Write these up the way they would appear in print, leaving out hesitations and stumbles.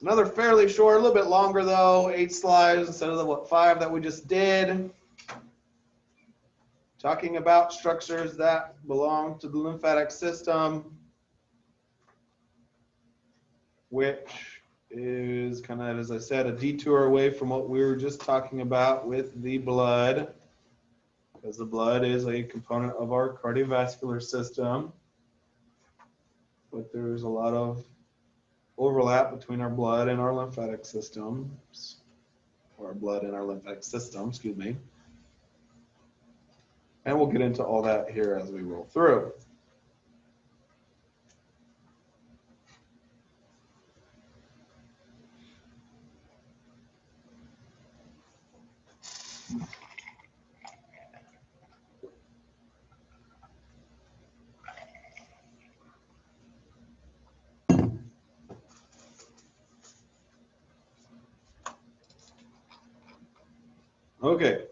Another fairly short, a little bit longer though, 8 slides instead of the 5 that we just did. Talking about structures that belong to the lymphatic system, which is kind of, as I said, a detour away from what we were just talking about with the blood, because the blood is a component of our cardiovascular system, but there's a lot of overlap between our blood and our lymphatic systems, or our blood and our lymphatic system, excuse me. And we'll get into all that here as we roll through. Okay.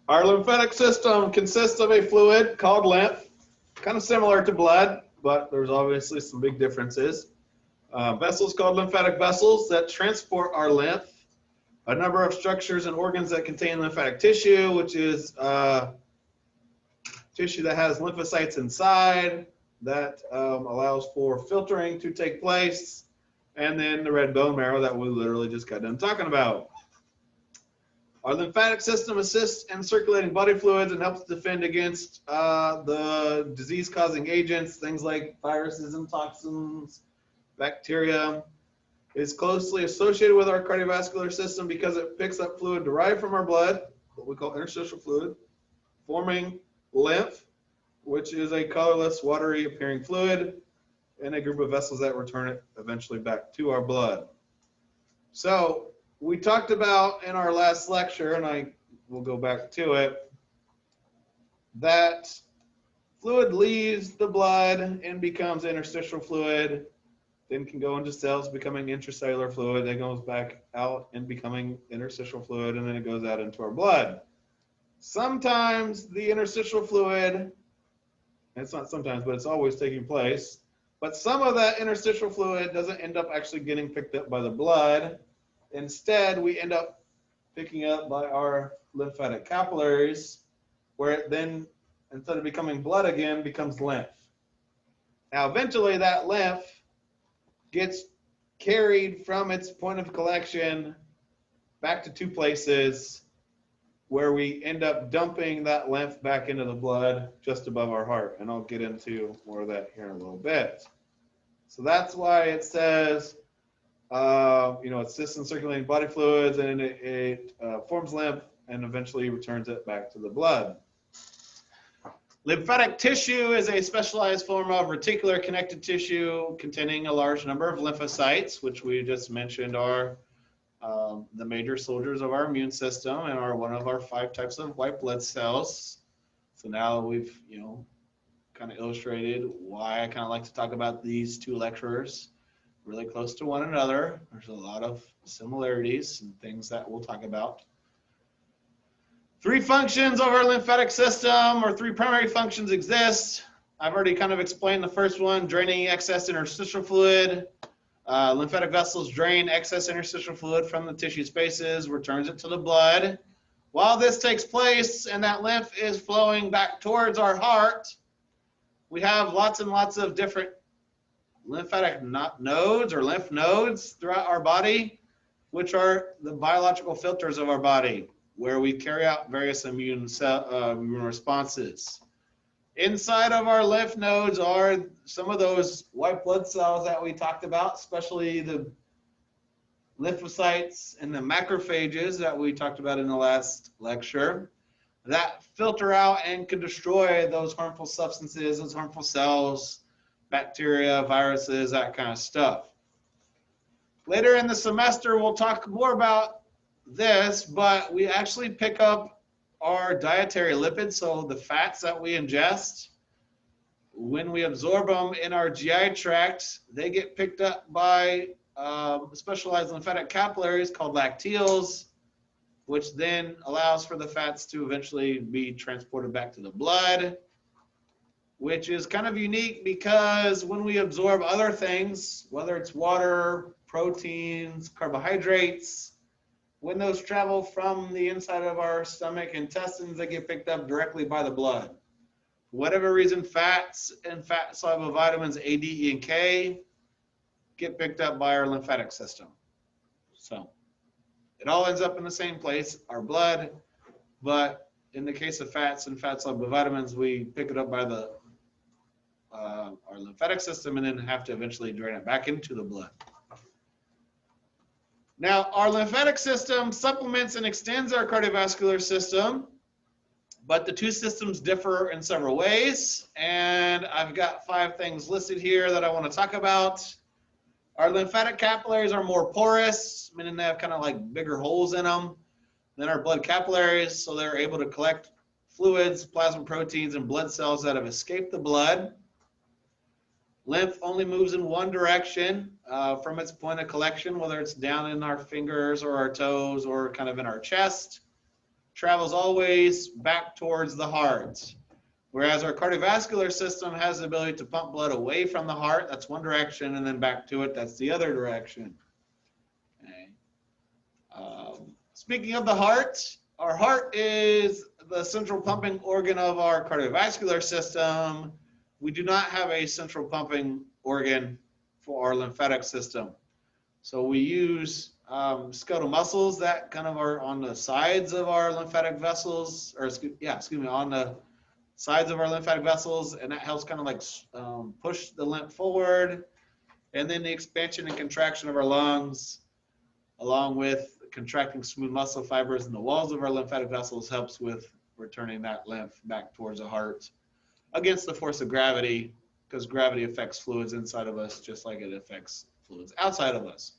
Our lymphatic system consists of a fluid called lymph, kind of similar to blood, but there's obviously some big differences. Vessels called lymphatic vessels that transport our lymph. A number of structures and organs that contain lymphatic tissue, which is tissue that has lymphocytes inside that allows for filtering to take place. And then the red bone marrow that we literally just got done talking about. Our lymphatic system assists in circulating body fluids and helps defend against the disease-causing agents, things like viruses and toxins, bacteria. It's closely associated with our cardiovascular system because it picks up fluid derived from our blood, what we call interstitial fluid, forming lymph, which is a colorless, watery appearing fluid, and a group of vessels that return it eventually back to our blood. So we talked about in our last lecture, and I will go back to it, that fluid leaves the blood and becomes interstitial fluid, then can go into cells becoming intracellular fluid, then goes back out and becoming interstitial fluid, and then it goes out into our blood. Sometimes the interstitial fluid, and it's not sometimes, but it's always taking place, but some of that interstitial fluid doesn't end up actually getting picked up by the blood. Instead, we end up picking up by our lymphatic capillaries, where it then, instead of becoming blood again, becomes lymph. Now, eventually that lymph gets carried from its point of collection back to 2 places where we end up dumping that lymph back into the blood just above our heart. And I'll get into more of that here in a little bit. So that's why it says, it assists in circulating body fluids, and it forms lymph and eventually returns it back to the blood. Lymphatic tissue is a specialized form of reticular connective tissue containing a large number of lymphocytes, which we just mentioned are the major soldiers of our immune system and are one of our 5 types of white blood cells. So now we've, kind of illustrated why I kind of like to talk about these 2 lecturers really close to one another. There's a lot of similarities and things that we'll talk about. 3 functions of our lymphatic system, or 3 primary functions exist. I've already kind of explained the first one, draining excess interstitial fluid. Lymphatic vessels drain excess interstitial fluid from the tissue spaces, returns it to the blood. While this takes place and that lymph is flowing back towards our heart, we have lots and lots of different lymphatic nodes or lymph nodes throughout our body, which are the biological filters of our body, where we carry out various immune responses. Inside of our lymph nodes are some of those white blood cells that we talked about, especially the lymphocytes and the macrophages that we talked about in the last lecture, that filter out and can destroy those harmful substances, those harmful cells, bacteria, viruses, that kind of stuff. Later in the semester, we'll talk more about this, but we actually pick up our dietary lipids, so the fats that we ingest. When we absorb them in our GI tract, they get picked up by specialized lymphatic capillaries called lacteals, which then allows for the fats to eventually be transported back to the blood. which is kind of unique because when we absorb other things, whether it's water, proteins, carbohydrates, when those travel from the inside of our stomach intestines, they get picked up directly by the blood. For whatever reason, fats and fat-soluble vitamins A, D, E, and K get picked up by our lymphatic system. So it all ends up in the same place, our blood, but in the case of fats and fat-soluble vitamins, we pick it up by our lymphatic system and then have to eventually drain it back into the blood. Now, our lymphatic system supplements and extends our cardiovascular system, but the two systems differ in several ways, and I've got 5 things listed here that I want to talk about. Our lymphatic capillaries are more porous, meaning they have kind of like bigger holes in them than our blood capillaries, so they're able to collect fluids, plasma proteins, and blood cells that have escaped the blood. Lymph only moves in one direction from its point of collection, whether it's down in our fingers or our toes or kind of in our chest. Travels always back towards the heart. Whereas our cardiovascular system has the ability to pump blood away from the heart, that's one direction, and then back to it, that's the other direction. Okay. Speaking of the heart, our heart is the central pumping organ of our cardiovascular system. We do not have a central pumping organ for our lymphatic system. So we use skeletal muscles that kind of are on the sides of our lymphatic vessels, or on the sides of our lymphatic vessels, and that helps kind of like push the lymph forward. And then the expansion and contraction of our lungs, along with contracting smooth muscle fibers in the walls of our lymphatic vessels, helps with returning that lymph back towards the heart against the force of gravity, because gravity affects fluids inside of us just like it affects fluids outside of us.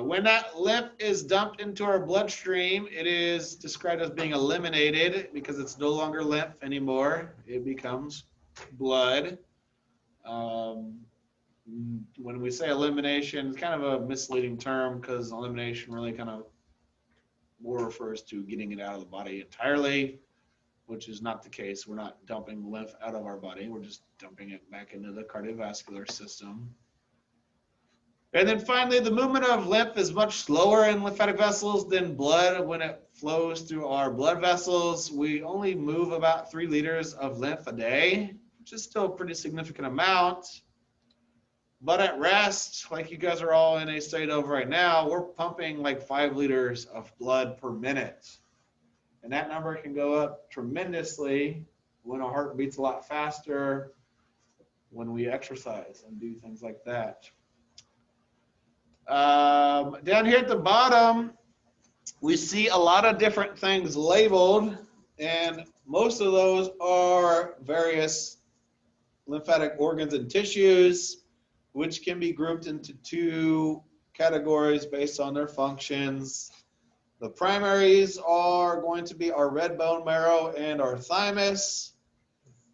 When that lymph is dumped into our bloodstream, it is described as being eliminated because it's no longer lymph anymore. It becomes blood. When we say elimination, it's kind of a misleading term because elimination really kind of more refers to getting it out of the body entirely, which is not the case. We're not dumping lymph out of our body. We're just dumping it back into the cardiovascular system. And then finally, the movement of lymph is much slower in lymphatic vessels than blood when it flows through our blood vessels. We only move about 3 liters of lymph a day, which is still a pretty significant amount. But at rest, like you guys are all in a state of right now, we're pumping like 5 liters of blood per minute. And that number can go up tremendously when our heart beats a lot faster, when we exercise and do things like that. Down here at the bottom, we see a lot of different things labeled, and most of those are various lymphatic organs and tissues, which can be grouped into 2 categories based on their functions. The primaries are going to be our red bone marrow and our thymus,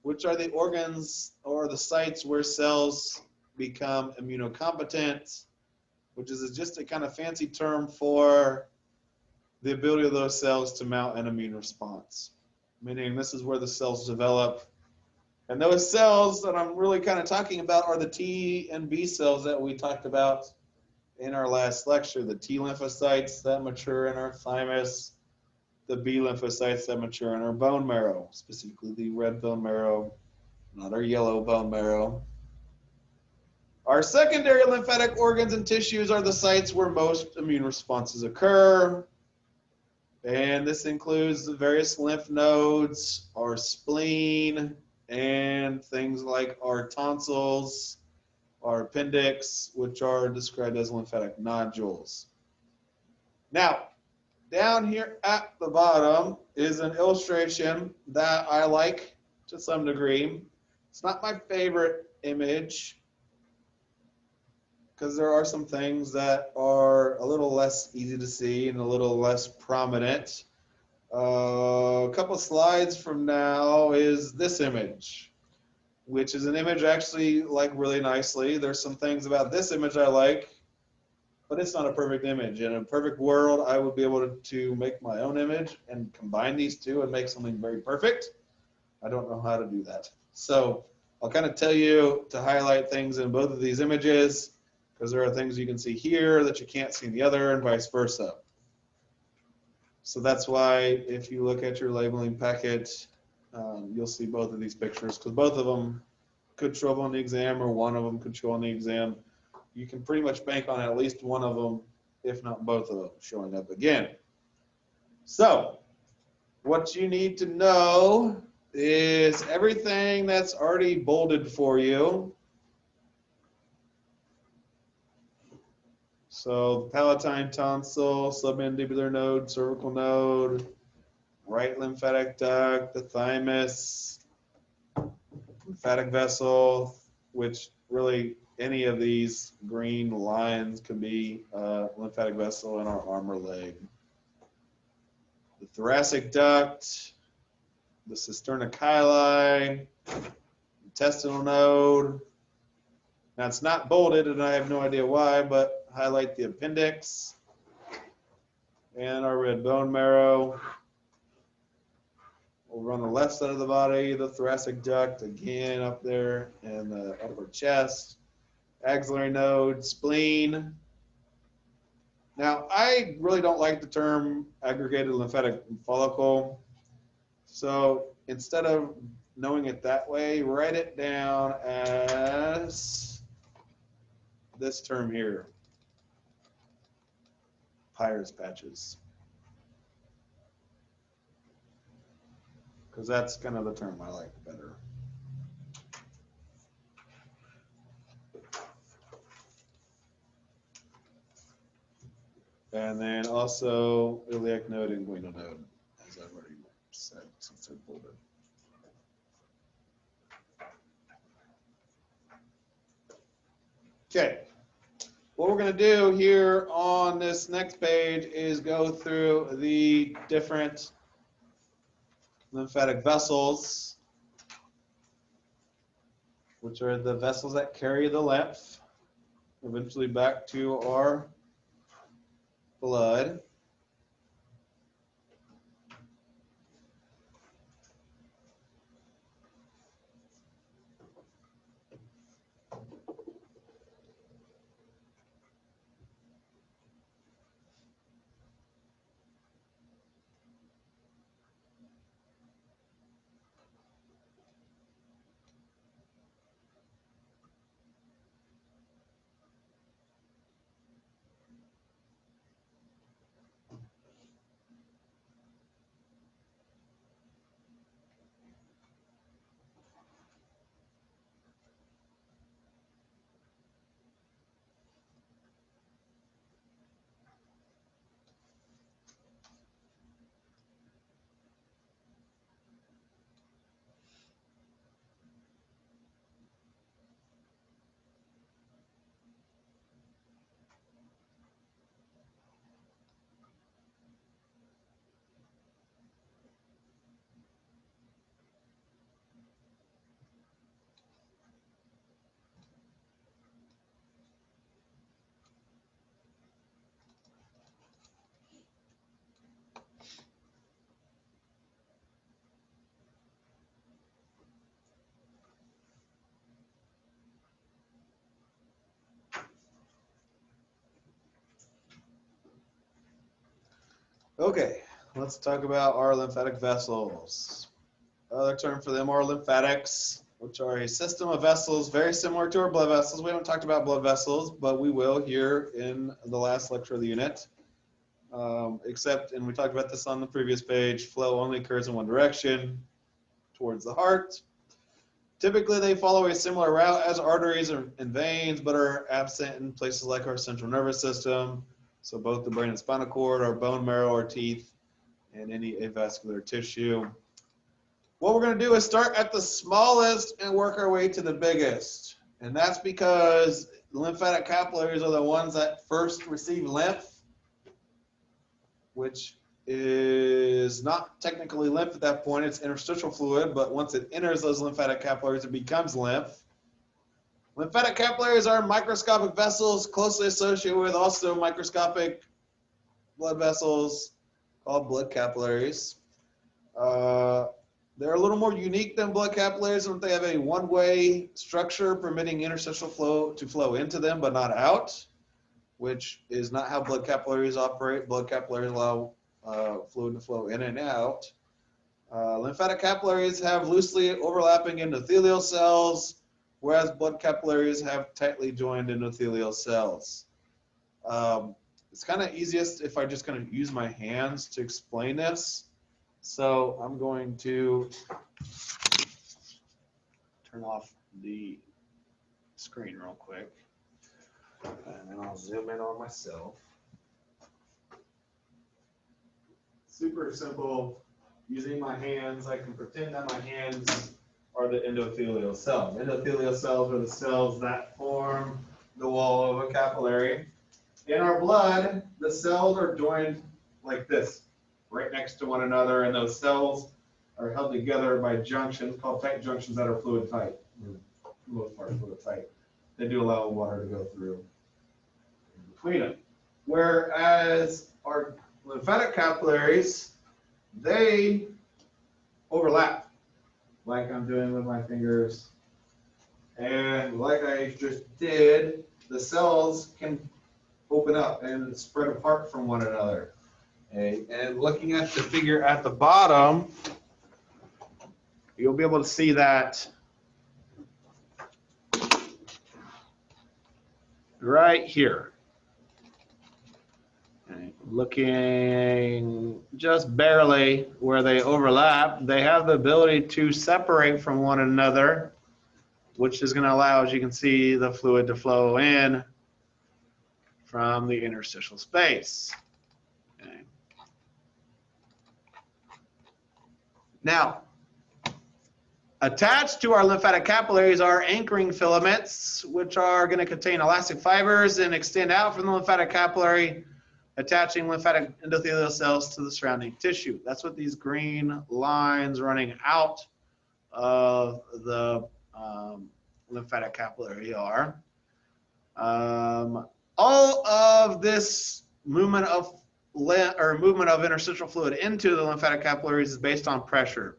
which are the organs or the sites where cells become immunocompetent, which is just a kind of fancy term for the ability of those cells to mount an immune response. Meaning this is where the cells develop. And those cells that I'm really kind of talking about are the T and B cells that we talked about in our last lecture. The T lymphocytes that mature in our thymus, the B lymphocytes that mature in our bone marrow, specifically the red bone marrow, not our yellow bone marrow. Our secondary lymphatic organs and tissues are the sites where most immune responses occur. And this includes the various lymph nodes, our spleen, and things like our tonsils, our appendix, which are described as lymphatic nodules. Now, down here at the bottom is an illustration that I like to some degree. It's not my favorite image, because there are some things that are a little less easy to see and a little less prominent. A couple slides from now is this image, which is an image I actually like really nicely. There's some things about this image I like, but it's not a perfect image. In a perfect world, I would be able to make my own image and combine these two and make something very perfect. I don't know how to do that. So I'll kind of tell you to highlight things in both of these images because there are things you can see here that you can't see in the other and vice versa. So that's why if you look at your labeling packet, you'll see both of these pictures because both of them could show up on the exam or one of them could show on the exam. You can pretty much bank on at least one of them, if not both of them, showing up again. So what you need to know is everything that's already bolded for you. So palatine tonsil, submandibular node, cervical node, right lymphatic duct, the thymus, lymphatic vessel, which really any of these green lines could be a lymphatic vessel in our arm or leg. The thoracic duct, the cisterna chyli, intestinal node. Now it's not bolded and I have no idea why, but highlight the appendix and our red bone marrow. Over on the left side of the body, the thoracic duct, again up there in the upper chest, axillary node, spleen. Now, I really don't like the term aggregated lymphatic follicle. So instead of knowing it that way, write it down as this term here, Peyer's patches. Because that's kind of the term I like better. And then also iliac node and guinal node, as I've already said, since they're bolded. Okay, what we're going to do here on this next page is go through the different lymphatic vessels, which are the vessels that carry the lymph eventually back to our blood. Okay, let's talk about our lymphatic vessels. Another term for them are lymphatics, which are a system of vessels very similar to our blood vessels. We haven't talked about blood vessels, but we will here in the last lecture of the unit. Except, and we talked about this on the previous page, flow only occurs in one direction, towards the heart. Typically, they follow a similar route as arteries and veins, but are absent in places like our central nervous system. So both the brain and spinal cord, our bone marrow, our teeth, and any avascular tissue. What we're going to do is start at the smallest and work our way to the biggest. And that's because the lymphatic capillaries are the ones that first receive lymph, which is not technically lymph at that point. It's interstitial fluid, but once it enters those lymphatic capillaries, it becomes lymph. Lymphatic capillaries are microscopic vessels closely associated with also microscopic blood vessels called blood capillaries. They're a little more unique than blood capillaries in that they have a one-way structure permitting interstitial flow to flow into them but not out, which is not how blood capillaries operate. Blood capillaries allow fluid to flow in and out. Lymphatic capillaries have loosely overlapping endothelial cells, whereas blood capillaries have tightly joined endothelial cells. It's kind of easiest if I just kind of use my hands to explain this. So I'm going to turn off the screen real quick, and then I'll zoom in on myself. Super simple. Using my hands, I can pretend that my hands are the endothelial cells. Endothelial cells are the cells that form the wall of a capillary. In our blood, the cells are joined like this, right next to one another, and those cells are held together by junctions called tight junctions that are fluid tight. For the most part, fluid tight. They do allow water to go through between them. Whereas our lymphatic capillaries, they overlap, like I'm doing with my fingers. And like I just did, the cells can open up and spread apart from one another. Okay. And looking at the figure at the bottom, you'll be able to see that right here. Looking just barely where they overlap, they have the ability to separate from one another, which is going to allow, as you can see, the fluid to flow in from the interstitial space. Okay. Now, attached to our lymphatic capillaries are anchoring filaments, which are going to contain elastic fibers and extend out from the lymphatic capillary, attaching lymphatic endothelial cells to the surrounding tissue. That's what these green lines running out of the lymphatic capillary are. All of this movement of interstitial fluid into the lymphatic capillaries is based on pressure.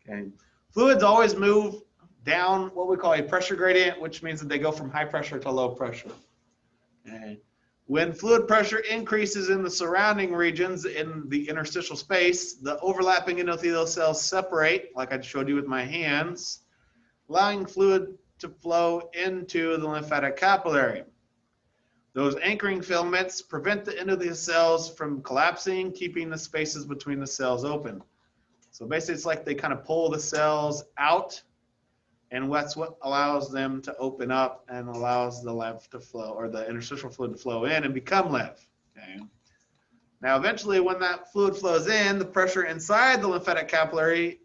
Okay. Fluids always move down what we call a pressure gradient, which means that they go from high pressure to low pressure. Okay. When fluid pressure increases in the surrounding regions in the interstitial space, the overlapping endothelial cells separate, like I showed you with my hands, allowing fluid to flow into the lymphatic capillary. Those anchoring filaments prevent the endothelial cells from collapsing, keeping the spaces between the cells open. So basically, it's like they kind of pull the cells out, and that's what allows them to open up and allows the lymph to flow, or the interstitial fluid to flow in and become lymph. Okay. Now, eventually, when that fluid flows in, the pressure inside the lymphatic capillary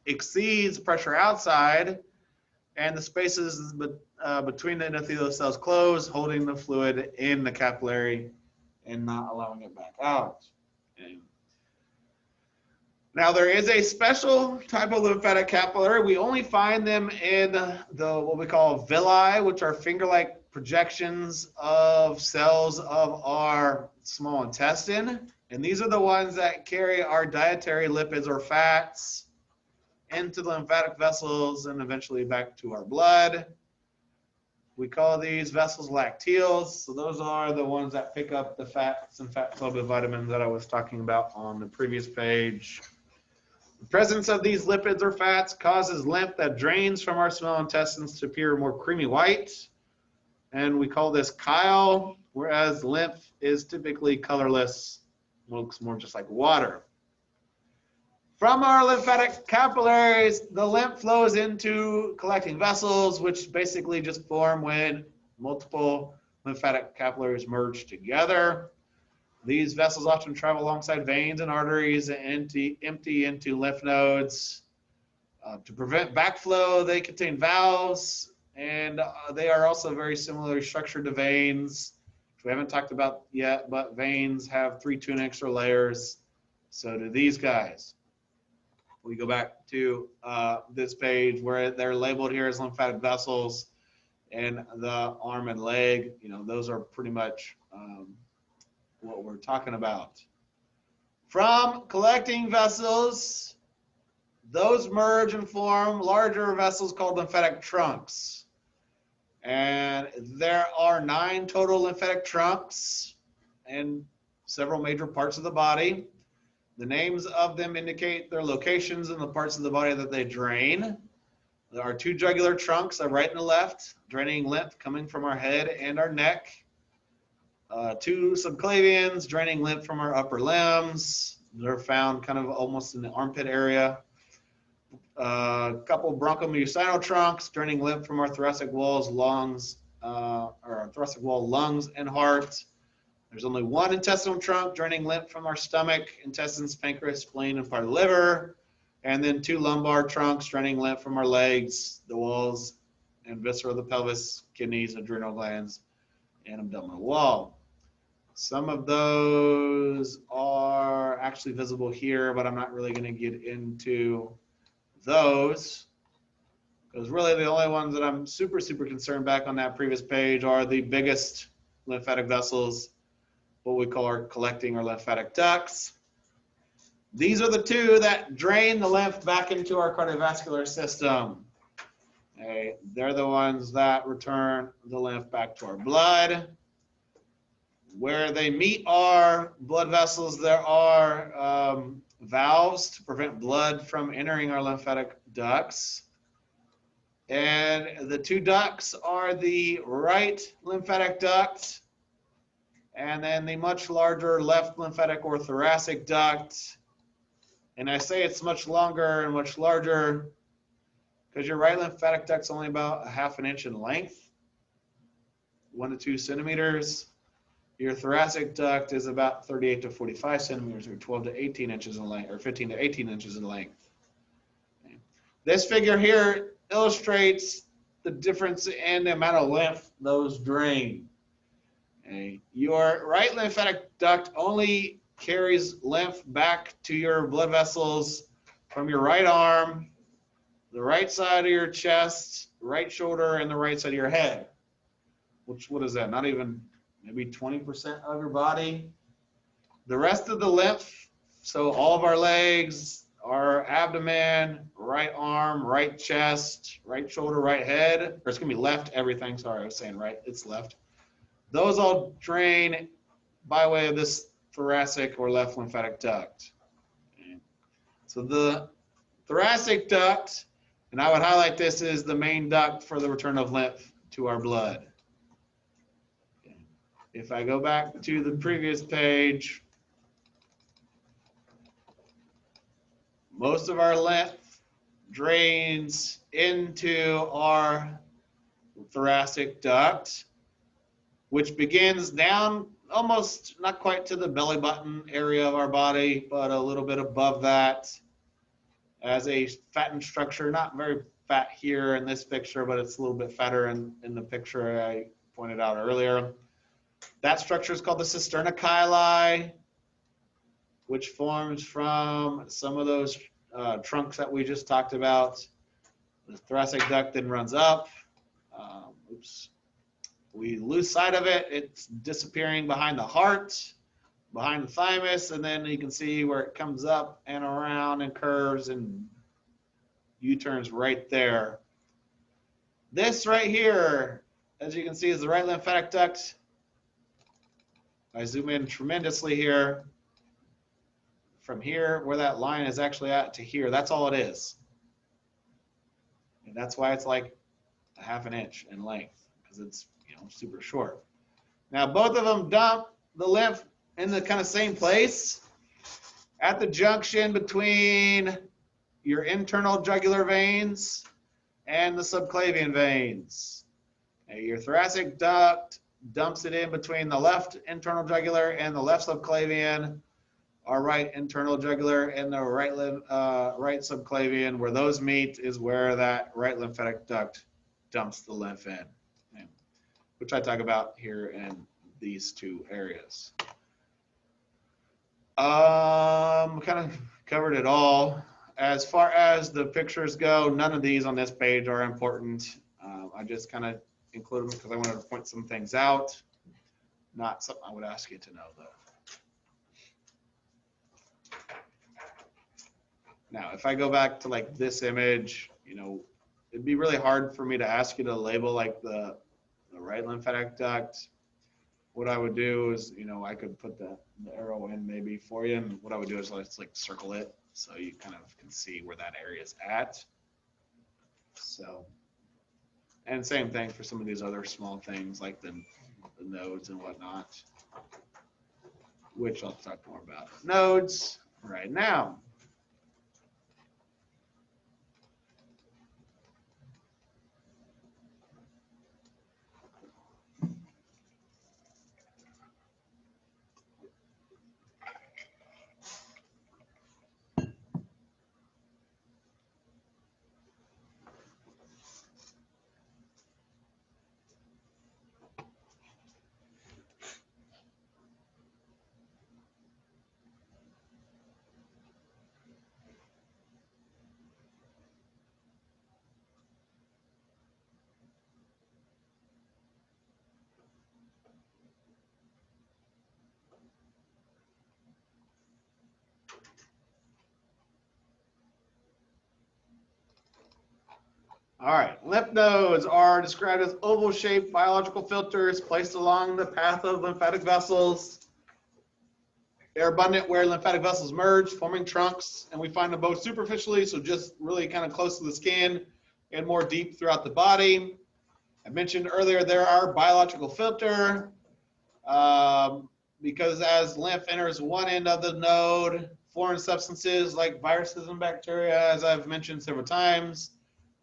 exceeds pressure outside, and the spaces between the endothelial cells close, holding the fluid in the capillary and not allowing it back out. Okay. Now, there is a special type of lymphatic capillary. We only find them in the what we call villi, which are finger-like projections of cells of our small intestine. And these are the ones that carry our dietary lipids or fats into the lymphatic vessels and eventually back to our blood. We call these vessels lacteals. So those are the ones that pick up the fats and fat-soluble vitamins that I was talking about on the previous page. The presence of these lipids or fats causes lymph that drains from our small intestines to appear more creamy white, and we call this chyle, whereas lymph is typically colorless, looks more just like water. From our lymphatic capillaries, the lymph flows into collecting vessels, which basically just form when multiple lymphatic capillaries merge together. These vessels often travel alongside veins and arteries and empty into lymph nodes. To prevent backflow, they contain valves, and they are also very similarly structured to veins, which we haven't talked about yet, but veins have 3 tunics or layers. So do these guys. We go back to this page where they're labeled here as lymphatic vessels, and the arm and leg, those are pretty much what we're talking about. From collecting vessels, those merge and form larger vessels called lymphatic trunks. And there are 9 total lymphatic trunks in several major parts of the body. The names of them indicate their locations in the parts of the body that they drain. There are 2 jugular trunks, a right and a left, draining lymph coming from our head and our neck. 2 subclavians, draining lymph from our upper limbs. They're found kind of almost in the armpit area. A couple bronchomyocytal trunks, draining lymph from our thoracic walls, lungs, or thoracic wall, lungs, and heart. There's only 1 intestinal trunk, draining lymph from our stomach, intestines, pancreas, spleen, and part of the liver. And then 2 lumbar trunks, draining lymph from our legs, the walls, and viscera of the pelvis, kidneys, adrenal glands, and abdominal wall. Some of those are actually visible here, but I'm not really going to get into those, because really the only ones that I'm super concerned back on that previous page are the biggest lymphatic vessels, what we call our collecting or lymphatic ducts. These are the 2 that drain the lymph back into our cardiovascular system. Okay, they're the ones that return the lymph back to our blood. Where they meet our blood vessels, there are valves to prevent blood from entering our lymphatic ducts. And the 2 ducts are the right lymphatic duct and then the much larger left lymphatic or thoracic duct. And I say it's much longer and much larger because your right lymphatic duct's only about 1/2 inch in length, 1 to 2 centimeters. Your thoracic duct is about 38 to 45 centimeters, or 12 to 18 inches in length, or 15 to 18 inches in length. Okay. This figure here illustrates the difference in the amount of lymph those drain. Okay. Your right lymphatic duct only carries lymph back to your blood vessels from your right arm, the right side of your chest, right shoulder, and the right side of your head. Which, what is that? Not even maybe 20% of your body. The rest of the lymph, so all of our legs, our abdomen, right arm, right chest, right shoulder, right head, or it's gonna be left everything, sorry, I was saying right, it's left. Those all drain by way of this thoracic or left lymphatic duct. Okay. So the thoracic duct, and I would highlight this, is the main duct for the return of lymph to our blood. If I go back to the previous page, most of our lymph drains into our thoracic duct, which begins down almost not quite to the belly button area of our body, but a little bit above that as a fattened structure, not very fat here in this picture, but it's a little bit fatter in the picture I pointed out earlier. That structure is called the cisterna chyli, which forms from some of those trunks that we just talked about. The thoracic duct then runs up. We lose sight of it. It's disappearing behind the heart, behind the thymus, and then you can see where it comes up and around and curves and U-turns right there. This right here, as you can see, is the right lymphatic duct. I zoom in tremendously here. From here, where that line is actually at, to here, that's all it is. And that's why it's like 1/2 inch in length, because it's, you know, super short. Now, both of them dump the lymph in the kind of same place at the junction between your internal jugular veins and the subclavian veins. Now, your thoracic duct dumps it in between the left internal jugular and the left subclavian, our right internal jugular and the right subclavian. Where those meet is where that right lymphatic duct dumps the lymph in, which I talk about here in these 2 areas. Kind of covered it all. As far as the pictures go, none of these on this page are important. I just kind of include them because I wanted to point some things out. Not something I would ask you to know, though. Now, if I go back to like this image, you know, it'd be really hard for me to ask you to label like the right lymphatic duct. What I would do is, you know, I could put the arrow in maybe for you, and what I would do is let's like circle it so you kind of can see where that area is at. So, and same thing for some of these other small things like the nodes and whatnot, which I'll talk more about nodes right now. All right, lymph nodes are described as oval-shaped biological filters placed along the path of lymphatic vessels. They're abundant where lymphatic vessels merge, forming trunks, and we find them both superficially, so just really kind of close to the skin, and more deep throughout the body. I mentioned earlier there are biological filter, because as lymph enters one end of the node, foreign substances like viruses and bacteria, as I've mentioned several times,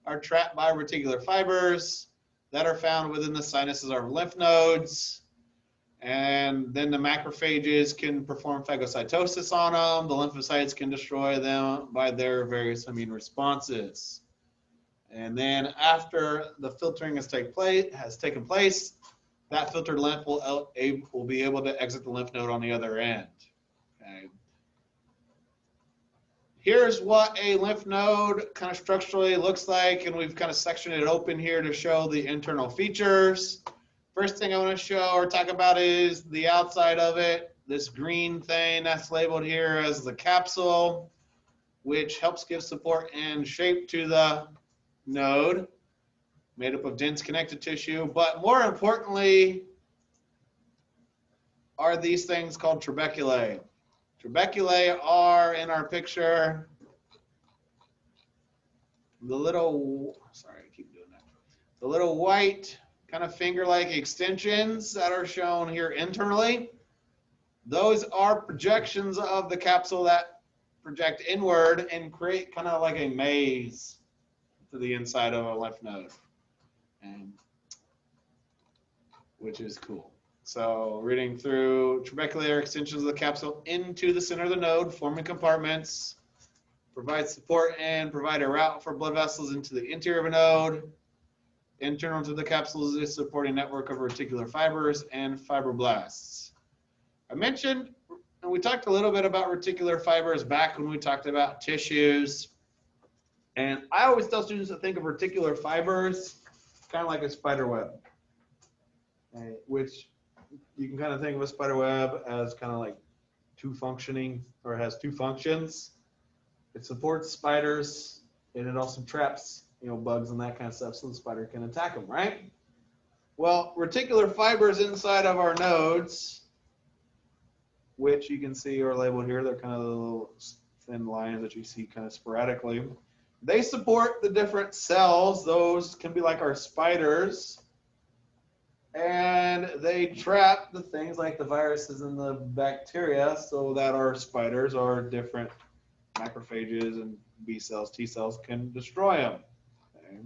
are trapped by reticular fibers that are found within the sinuses of lymph nodes. And then the macrophages can perform phagocytosis on them. The lymphocytes can destroy them by their various immune responses. And then after the filtering has taken place, that filtered lymph will be able to exit the lymph node on the other end. Okay. Here's what a lymph node kind of structurally looks like, and we've kind of sectioned it open here to show the internal features. First thing I want to show or talk about is the outside of it. This green thing that's labeled here as the capsule, which helps give support and shape to the node, made up of dense connective tissue. But more importantly are these things called trabeculae. Trabeculae are, in our picture, the little, sorry, I keep doing that, the little white kind of finger-like extensions that are shown here internally. Those are projections of the capsule that project inward and create kind of like a maze to the inside of a lymph node, which is cool. So reading through, trabecular extensions of the capsule into the center of the node, forming compartments, provide support and provide a route for blood vessels into the interior of a node. Internal to the capsule is a supporting network of reticular fibers and fibroblasts. I mentioned, and we talked a little bit about reticular fibers back when we talked about tissues. And I always tell students to think of reticular fibers kind of like a spider web, okay, which you can kind of think of a spider web as kind of like has two functions. It supports spiders, and it also traps, bugs and that kind of stuff, so the spider can attack them, right? Well, reticular fibers inside of our nodes, which you can see are labeled here, they're kind of the little thin lines that you see kind of sporadically. They support the different cells. Those can be like our spiders. And they trap the things like the viruses and the bacteria so that our spiders or different macrophages and B cells, T cells can destroy them. Okay.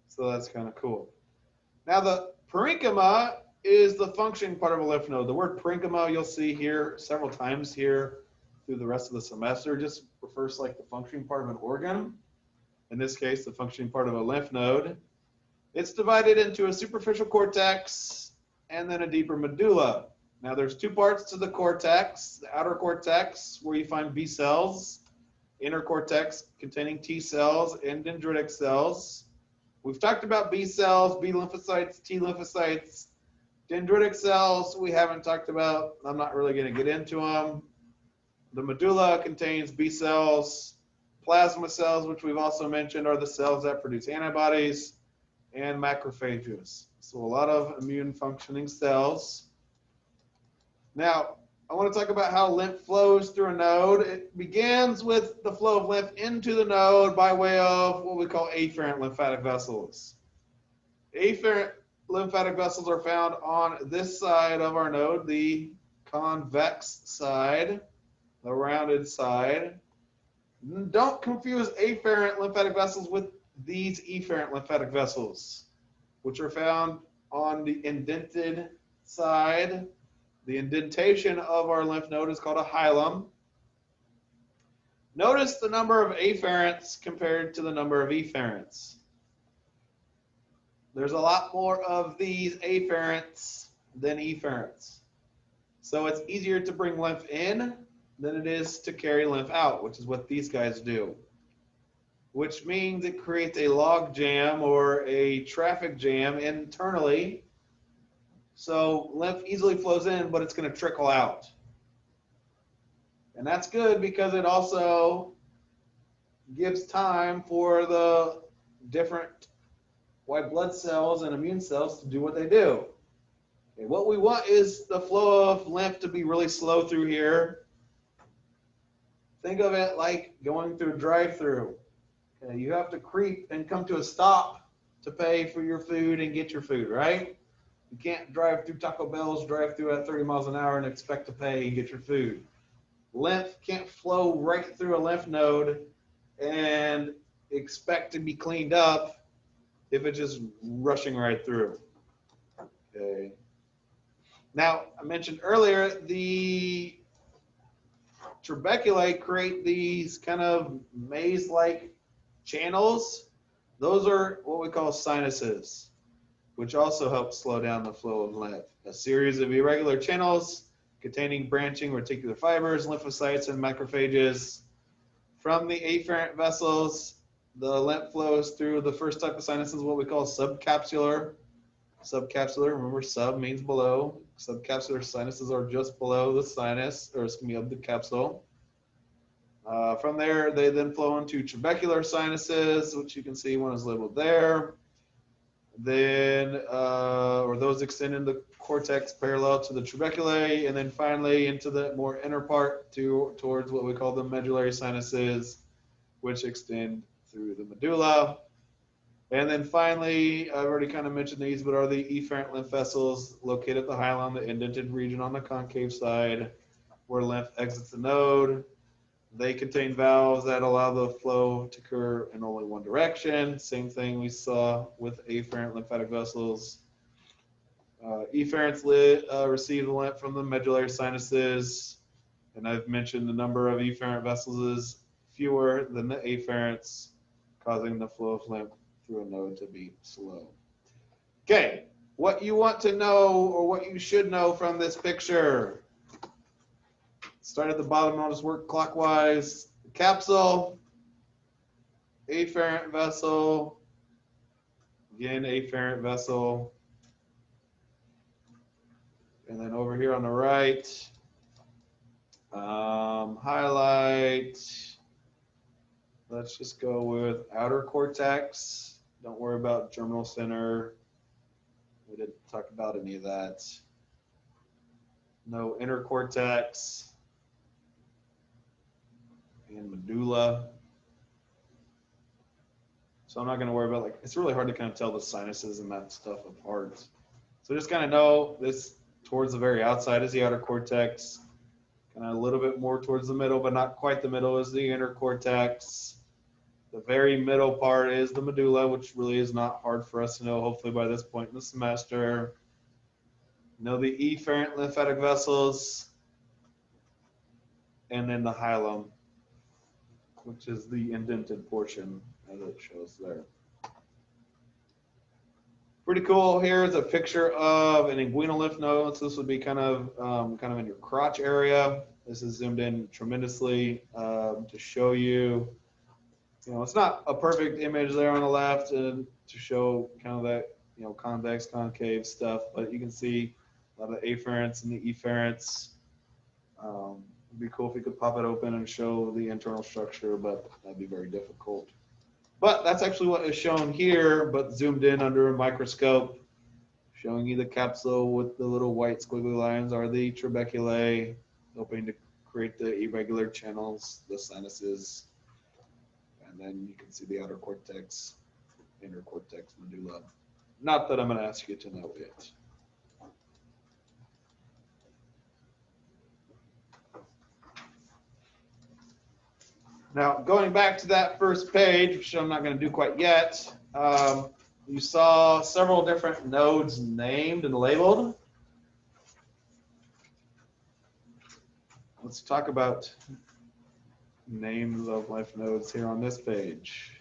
So that's kind of cool. Now the parenchyma is the functioning part of a lymph node. The word parenchyma you'll see here several times here through the rest of the semester. Just refers to like the functioning part of an organ. In this case, the functioning part of a lymph node. It's divided into a superficial cortex and then a deeper medulla. Now there's two parts to the cortex, the outer cortex where you find B cells, inner cortex containing T cells and dendritic cells. We've talked about B cells, B lymphocytes, T lymphocytes. Dendritic cells we haven't talked about. I'm not really going to get into them. The medulla contains B cells, Plasma cells, which we've also mentioned, are the cells that produce antibodies, and macrophages. So a lot of immune functioning cells. Now, I want to talk about how lymph flows through a node. It begins with the flow of lymph into the node by way of what we call afferent lymphatic vessels. Afferent lymphatic vessels are found on this side of our node, the convex side, the rounded side. Don't confuse afferent lymphatic vessels with these efferent lymphatic vessels, which are found on the indented side. The indentation of our lymph node is called a hilum. Notice the number of afferents compared to the number of efferents. There's a lot more of these afferents than efferents. So it's easier to bring lymph in than it is to carry lymph out, which is what these guys do. Which means it creates a log jam or a traffic jam internally. So lymph easily flows in, but it's going to trickle out. And that's good because it also gives time for the different white blood cells and immune cells to do what they do. Okay, what we want is the flow of lymph to be really slow through here. Think of it like going through a drive-through. Okay, you have to creep and come to a stop to pay for your food and get your food, right? You can't drive through Taco Bell's drive-through at 30 miles an hour and expect to pay and get your food. Lymph can't flow right through a lymph node and expect to be cleaned up if it's just rushing right through. Okay. Now, I mentioned earlier the trabeculae create these kind of maze-like channels. Those are what we call sinuses, which also help slow down the flow of lymph. A series of irregular channels containing branching reticular fibers, lymphocytes, and macrophages. From the afferent vessels, the lymph flows through the first type of sinuses, what we call subcapsular. Subcapsular, remember sub means below. Subcapsular sinuses are just below the sinus, or excuse me, of the capsule. From there, they then flow into trabecular sinuses, which you can see one is labeled there. Then, or those extend in the cortex parallel to the trabeculae, and then finally into the more inner part towards what we call the medullary sinuses, which extend through the medulla. And then finally, I've already kind of mentioned these, but are the efferent lymph vessels located at the hilum, the indented region on the concave side, where lymph exits the node. They contain valves that allow the flow to occur in only one direction. Same thing we saw with afferent lymphatic vessels. Efferents receive the lymph from the medullary sinuses, and I've mentioned the number of efferent vessels is fewer than the afferents, causing the flow of lymph through a node to be slow. Okay, what you want to know or what you should know from this picture. Start at the bottom, I'll just work clockwise. The capsule, afferent vessel, again, afferent vessel. And then over here on the right, highlight, let's just go with outer cortex. Don't worry about germinal center. We didn't talk about any of that. No inner cortex and medulla. So I'm not going to worry about, like, it's really hard to kind of tell the sinuses and that stuff apart. So just kind of know this towards the very outside is the outer cortex, kind of a little bit more towards the middle, but not quite the middle is the inner cortex. The very middle part is the medulla, which really is not hard for us to know, hopefully by this point in the semester. Know the efferent lymphatic vessels, and then the hilum, which is the indented portion as it shows there. Pretty cool. Here's a picture of an inguinal lymph node. So this would be kind of in your crotch area. This is zoomed in tremendously to show you. You know, it's not a perfect image there on the left and to show kind of that, you know, convex, concave stuff, but you can see a lot of the afferents and the efferents. It'd be cool if we could pop it open and show the internal structure, but that'd be very difficult. But that's actually what is shown here, but zoomed in under a microscope, showing you the capsule with the little white squiggly lines are the trabeculae, helping to create the irregular channels, the sinuses, and then you can see the outer cortex, inner cortex medulla. Not that I'm going to ask you to know it. Now, going back to that first page, which I'm not going to do quite yet, you saw several different nodes named and labeled. Let's talk about names of lymph nodes here on this page.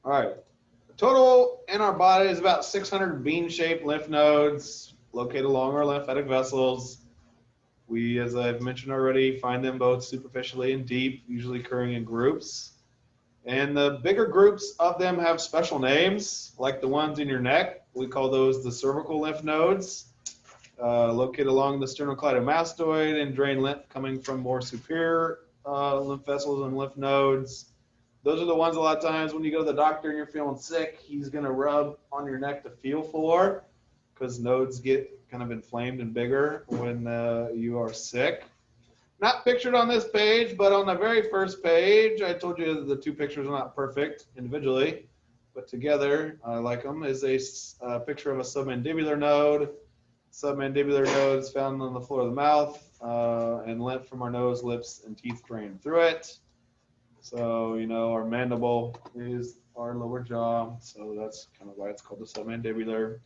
All right. The total in our body is about 600 bean-shaped lymph nodes located along our lymphatic vessels. We, as I've mentioned already, find them both superficially and deep, usually occurring in groups. And the bigger groups of them have special names, like the ones in your neck. We call those the cervical lymph nodes, located along the sternocleidomastoid and drain lymph coming from more superior lymph vessels and lymph nodes. Those are the ones a lot of times when you go to the doctor and you're feeling sick, he's going to rub on your neck to feel for, because nodes get kind of inflamed and bigger when you are sick. Not pictured on this page, but on the very first page, I told you the two pictures are not perfect individually, but together, I like them, is a picture of a submandibular node. Submandibular node is found on the floor of the mouth, and lymph from our nose, lips, and teeth drain through it. So, you know, our mandible is our lower jaw, so that's kind of why it's called the submandibular.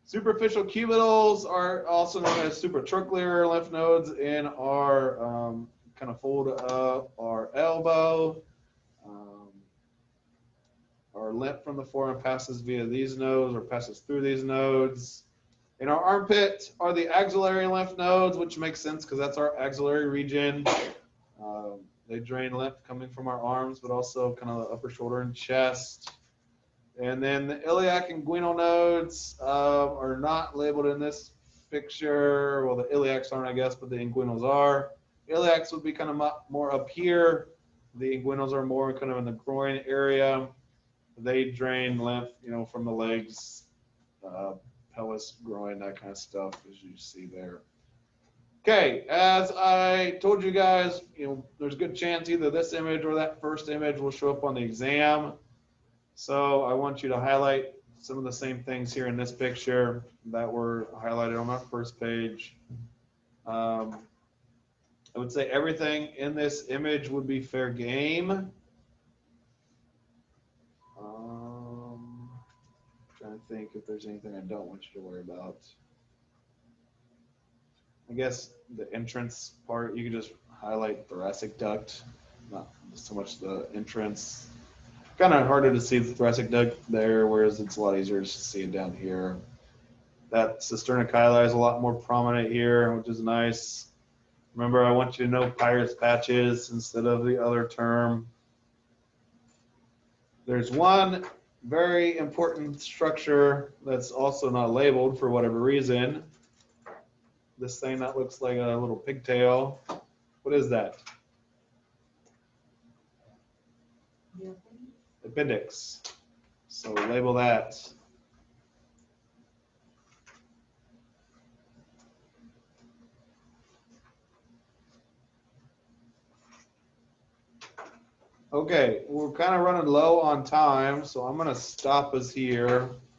Superficial cubitals are also known as supratrochlear lymph nodes in our kind of fold of our elbow. Our lymph from the forearm passes via these nodes or passes through these nodes. In our armpit are the axillary lymph nodes, which makes sense because that's our axillary region. They drain lymph coming from our arms, but also kind of the upper shoulder and chest. And then the iliac and inguinal nodes are not labeled in this picture. Well, the iliacs aren't, I guess, but the inguinals are. Iliacs would be kind of more up here. The inguinals are more kind of in the groin area. They drain lymph, you know, from the legs, pelvis, groin, that kind of stuff, as you see there. Okay, as I told you guys, you know, there's a good chance either this image or that first image will show up on the exam. So I want you to highlight some of the same things here in this picture that were highlighted on that first page. I would say everything in this image would be fair game. Trying to think if there's anything I don't want you to worry about. I guess the entrance part, you can just highlight thoracic duct, not so much the entrance. Kind of harder to see the thoracic duct there, whereas it's a lot easier to see it down here. That cisterna is a lot more prominent here, which is nice. Remember, I want you to know Peyer's patches instead of the other term. There's one very important structure that's also not labeled for whatever reason. This thing that looks like a little pigtail. What is that? Appendix. So label that. Okay, we're kind of running low on time, so I'm going to stop us here.